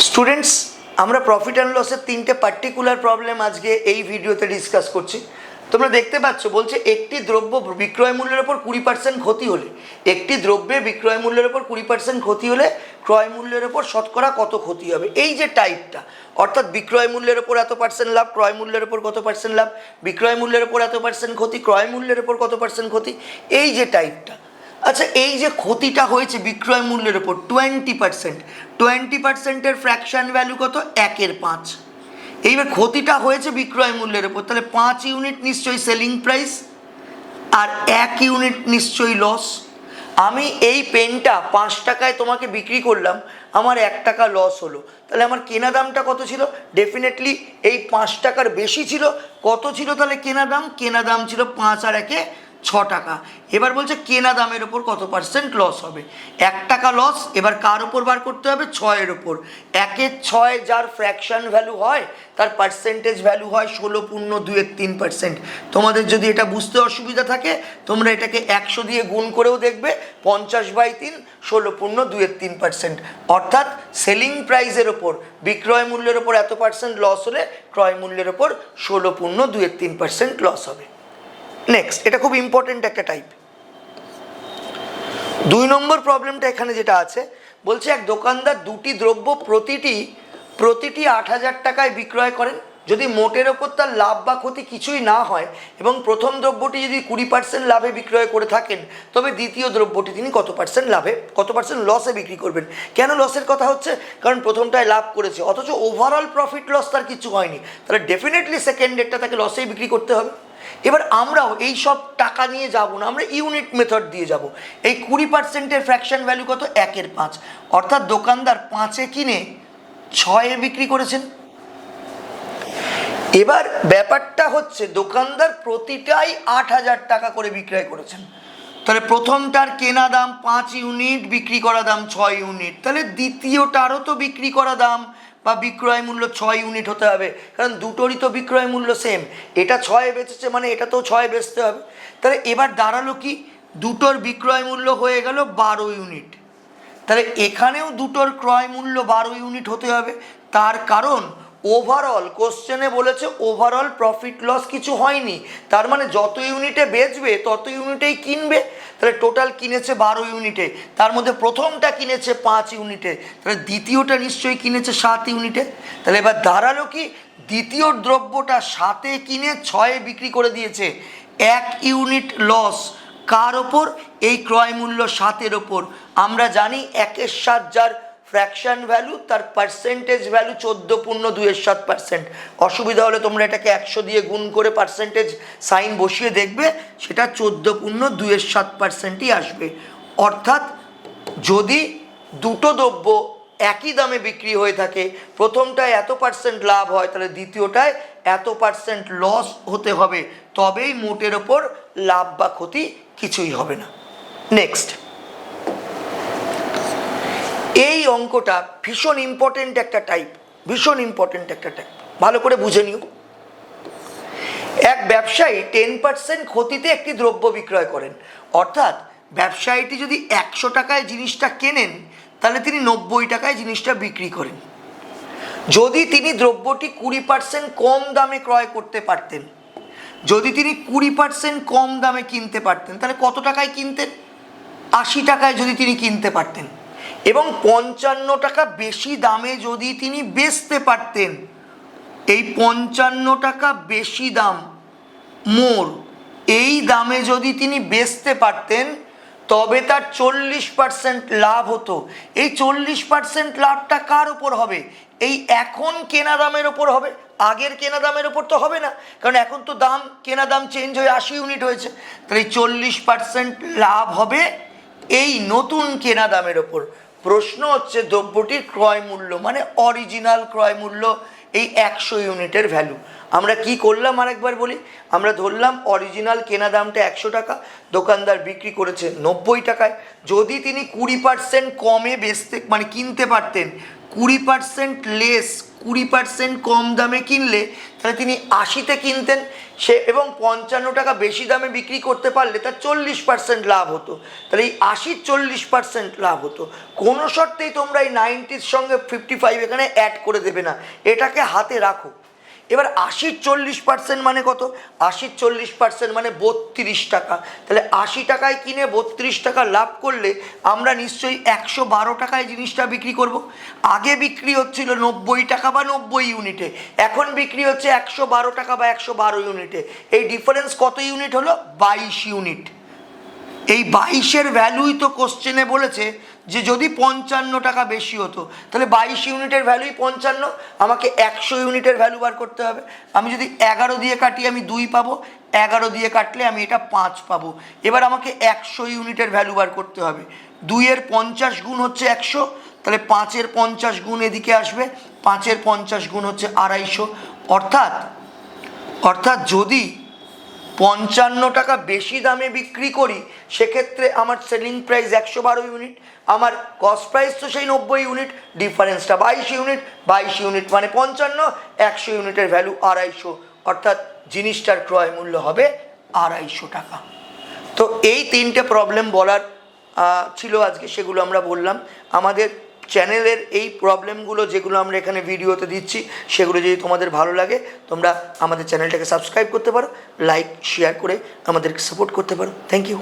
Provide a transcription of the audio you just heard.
Students, আমরা profit and লসের তিনটে পার্টিকুলার প্রবলেম আজকে এই ভিডিওতে ডিসকাস করছি। তোমরা দেখতে পাচ্ছ, বলছে একটি দ্রব্য বিক্রয় মূল্যের ওপর 20% ক্ষতি হলে, একটি দ্রব্যের বিক্রয় মূল্যের ওপর 20% ক্ষতি হলে ক্রয় মূল্যের ওপর শতকরা কত ক্ষতি হবে। এই যে টাইপটা, অর্থাৎ বিক্রয় মূল্যের ওপর এত পার্সেন্ট লাভ, ক্রয় মূল্যের ওপর কত পার্সেন্ট লাভ, বিক্রয় মূল্যের ওপর এত পার্সেন্ট ক্ষতি, ক্রয় মূল্যের ওপর কত পার্সেন্ট ক্ষতি, এই যে টাইপটা। আচ্ছা, এই যে ক্ষতিটা হয়েছে বিক্রয় মূল্যের ওপর 20%, ফ্র্যাকশন ভ্যালু কত? 1/5। এইবার ক্ষতিটা হয়েছে বিক্রয় মূল্যের ওপর, তাহলে 5 ইউনিট নিশ্চয়ই সেলিং প্রাইস আর 1 ইউনিট নিশ্চয়ই লস। আমি এই পেনটা 5 টাকায় তোমাকে বিক্রি করলাম, আমার 1 টাকা লস হলো, তাহলে আমার কেনা দামটা কত ছিল? ডেফিনেটলি এই 5 টাকার বেশি ছিল। কত ছিল তাহলে কেনা দাম? কেনা দাম ছিল 5 আর 1 6 টাকা। এবার বলছে কেনা দামের ওপর কত পার্সেন্ট লস হবে। 1 টাকা লস, এবার কার ওপর বার করতে হবে? 6-এর ওপর। 1/6 যার ফ্র্যাকশন ভ্যালু হয় তার পার্সেন্টেজ ভ্যালু হয় 16.213%। তোমাদের যদি এটা বুঝতে অসুবিধা থাকে তোমরা এটাকে 100 দিয়ে গুণ করেও দেখবে। 50/3 16.213%। অর্থাৎ সেলিং প্রাইসের ওপর বিক্রয় মূল্যের ওপর এত পার্সেন্ট লস হলে ক্রয় মূল্যের ওপর 16.213% লস হবে। নেক্সট, এটা খুব ইম্পর্টেন্ট একটা টাইপ। 2 নম্বর প্রবলেমটা এখানে যেটা আছে, বলছে এক দোকানদার দুটি দ্রব্য প্রতিটি 8,000 টাকায় বিক্রয় করেন। যদি মোটের ওপর তার লাভ বা ক্ষতি কিছুই না হয় এবং প্রথম দ্রব্যটি যদি 20% লাভে বিক্রয় করে থাকেন, তবে দ্বিতীয় দ্রব্যটি তিনি কত পার্সেন্ট লসে বিক্রি করবেন। কেন লসের কথা হচ্ছে? কারণ প্রথমটায় লাভ করেছে, অথচ ওভারঅল প্রফিট লস তার কিছু হয়নি, তাহলে ডেফিনেটলি সেকেন্ডেরটা তাকে লসেই বিক্রি করতে হবে। এবার আমরাও এই সব টাকা নিয়ে যাব না, আমরা ইউনিট মেথড দিয়ে যাব। এই 20%-এর ফ্র্যাকশন ভ্যালু কত? 1/5। অর্থাৎ দোকানদার 5-এ কিনে 6-এ বিক্রি করেছেন। এবার ব্যাপারটা হচ্ছে দোকানদার প্রতিটাই 8,000 টাকা করে বিক্রয় করেছেন, তাহলে প্রথমটার কেনা দাম 5 ইউনিট, বিক্রি করা দাম 6 ইউনিট, তাহলে দ্বিতীয়টারও তো বিক্রি করা দাম বা বিক্রয় মূল্য 6 ইউনিট হতে হবে, কারণ দুটোরই তো বিক্রয় মূল্য সেম। এটা 6-এ বেচেছে মানে এটা তো 6-এ বেচতে হবে। তাহলে এবার দাঁড়ালো কি? দুটোর বিক্রয় মূল্য হয়ে গেল 12 ইউনিট। তাহলে এখানেও দুটোর ক্রয় মূল্য 12 ইউনিট হতে হবে। তার কারণ ওভারঅল কোশ্চেনে বলেছে ওভারঅল প্রফিট লস কিছু হয়নি, তার মানে যত ইউনিটে বেচবে তত ইউনিটেই কিনবে। তাহলে টোটাল কিনেছে 12 ইউনিটে, তার মধ্যে প্রথমটা কিনেছে 5 ইউনিটে, তাহলে দ্বিতীয়টা নিশ্চয়ই কিনেছে 7 ইউনিটে। তাহলে এবার দাঁড়ালো কি? দ্বিতীয় দ্রব্যটা 7-এ কিনে 6-এ বিক্রি করে দিয়েছে, 1 ইউনিট লস। কার ওপর? এই ক্রয় মূল্য 7-এর ওপর। আমরা জানি 1/7 যার ফ্র্যাকশন ভ্যালু তার পার্সেন্টেজ ভ্যালু 14.27%। অসুবিধা হলে তোমরা এটাকে 100 দিয়ে গুণ করে পার্সেন্টেজ সাইন বসিয়ে দেখবে, সেটা 14.27%ই আসবে। অর্থাৎ যদি দুটো দ্রব্য একই দামে বিক্রি হয়ে থাকে, প্রথমটায় এত পার্সেন্ট লাভ হয়, তাহলে দ্বিতীয়টায় এত পার্সেন্ট লস হতে হবে, তবেই মোটের ওপর লাভ বা ক্ষতি কিছুই হবে না। নেক্সট, এই অঙ্কটা ভীষণ ইম্পর্টেন্ট একটা টাইপ, ভালো করে বুঝে নিও। এক ব্যবসায়ী 10% ক্ষতিতে একটি দ্রব্য বিক্রয় করেন। অর্থাৎ ব্যবসায়ীটি যদি 100 টাকায় জিনিসটা কেনেন, তাহলে তিনি 90 টাকায় জিনিসটা বিক্রি করেন। যদি তিনি দ্রব্যটি 20% কম দামে ক্রয় করতে পারতেন, যদি তিনি 20% কম দামে কিনতে পারতেন, তাহলে কত টাকায় কিনতেন? 80 টাকায় যদি তিনি কিনতে পারতেন, এবং 55 টাকা বেশি দামে যদি তিনি বেচতে পারতেন, এই 55 টাকা বেশি দাম মোর, এই দামে যদি তিনি বেচতে পারতেন, তবে তার 40% লাভ হতো। এই 40% লাভটা কার ওপর হবে? এই এখন কেনা দামের ওপর হবে, আগের কেনা দামের ওপর তো হবে না, কারণ এখন তো কেনা দাম চেঞ্জ হয়ে 80 ইউনিট হয়েছে। তাহলে এই 40% লাভ হবে এই নতুন কেনা দামের ওপর। প্রশ্ন হচ্ছে দ্রব্যটির ক্রয় মূল্য, মানে অরিজিনাল ক্রয় মূল্য, এই 100 ইউনিটের ভ্যালু। আমরা কি করলাম আরেকবার বলি, আমরা ধরলাম অরিজিনাল কেনা দামটা 100 টাকা, দোকানদার বিক্রি করেছে 90 টাকায়। যদি তিনি 20% কমে কিনতে পারতেন, 20% লেস, 20% কম দামে কিনলে তাহলে তিনি 80-তে কিনতেন সে, এবং 55 টাকা বেশি দামে বিক্রি করতে পারলে তার 40% লাভ হতো। তাহলে এই 80-র 40% লাভ হতো। কোনো শর্তেই তোমরা এই 90-র সঙ্গে 55 এখানে অ্যাড করে দেবে না, এটাকে হাতে রাখো। এবার 80-র 40% মানে কত? 80-র 40% মানে 32 টাকা। তাহলে 80 টাকায় কিনে 32 টাকা লাভ করলে আমরা নিশ্চয়ই 112 টাকায় জিনিসটা বিক্রি করব। আগে বিক্রি হচ্ছিল 90 টাকা বা 90 ইউনিটে, এখন বিক্রি হচ্ছে 112 টাকা বা 112 ইউনিটে। এই ডিফারেন্স কত ইউনিট হলো? 22 ইউনিট। এই 22-এর ভ্যালুই তো কোশ্চেনে বলেছে যে যদি 55 টাকা বেশি হতো তাহলে 22 ইউনিটের ভ্যালুই 55, আমাকে 100 ইউনিটের ভ্যালু বার করতে হবে। আমি যদি 11 দিয়ে কাটি আমি 2 পাবো, 11 দিয়ে কাটলে আমি এটা 5 পাবো। এবার আমাকে 100 ইউনিটের ভ্যালু বার করতে হবে। 2-এর 50 গুণ হচ্ছে 100, তাহলে 5-এর 50 গুণ এদিকে আসবে, 5-এর 50 গুণ হচ্ছে 250। অর্থাৎ যদি 55 টাকা বেশি দামে বিক্রি করি সেক্ষেত্রে আমার সেলিং প্রাইস 112 ইউনিট, আমার কস্ট প্রাইস তো সেই 90 ইউনিট, ডিফারেন্সটা 22 ইউনিট। 22 ইউনিট মানে 55, 100 ইউনিটের ভ্যালু 250, অর্থাৎ জিনিসটার ক্রয় মূল্য হবে 250 টাকা। তো এই 3টে প্রবলেম বলার ছিল আজকে, সেগুলো আমরা বললাম। আমাদের চ্যানেলের এই প্রবলেমগুলো যেগুলো আমরা এখানে ভিডিওতে দিচ্ছি সেগুলো যদি তোমাদের ভালো লাগে তোমরা আমাদের চ্যানেলটাকে সাবস্ক্রাইব করতে পারো, লাইক শেয়ার করে আমাদেরকে সাপোর্ট করতে পারো। Thank you.